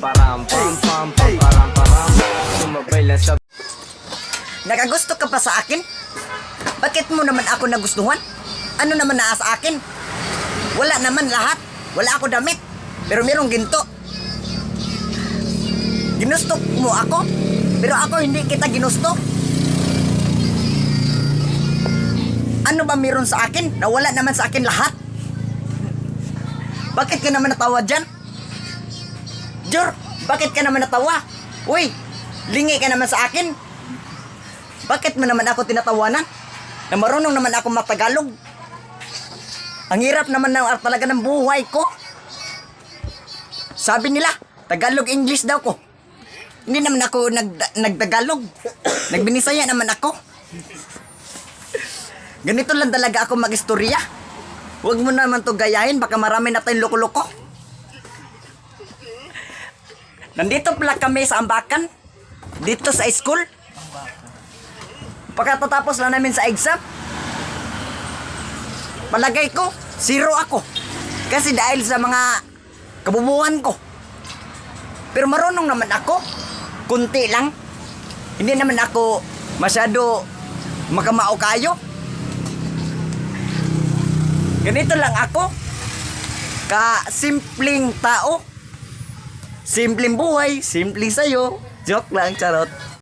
param pam pam pam param param. Sumabay lang sa... Nakagusto ka pa sa akin? Bakit mo naman ako nagustuhan? Ano naman naa sa akin? Wala naman lahat. Wala ako damit. Pero merong ginto. Ginusto mo ako? Pero ako hindi kita ginusto. Ano ba meron sa akin na wala naman sa akin lahat? Bakit ka naman natawa dyan? Jor, bakit ka naman natawa? Uy, lingi ka naman sa akin. Bakit mo naman ako tinatawanan? Na marunong naman ako matagalog. Ang hirap naman na talaga ng buhay ko. Sabi nila, Tagalog English daw ko. Hindi naman ako nagtagalog. Nagbinisaya naman ako. Ganito lang talaga ako mag-istorya. Huwag mo naman to gayahin, baka marami na tayong loko-loko. Nandito pala kami sa Ambakan. Dito sa school. Pagkatatapos lang namin sa exam. Palagay ko, 0 ako. Kasi dahil sa mga kabubuhan ko. Pero marunong naman ako. Kunti lang. Hindi naman ako masyado makamao kayo. Ganito lang ako. Ka-simpleng tao. Simpleng buhay, simpleng sayo. Joke lang, charot.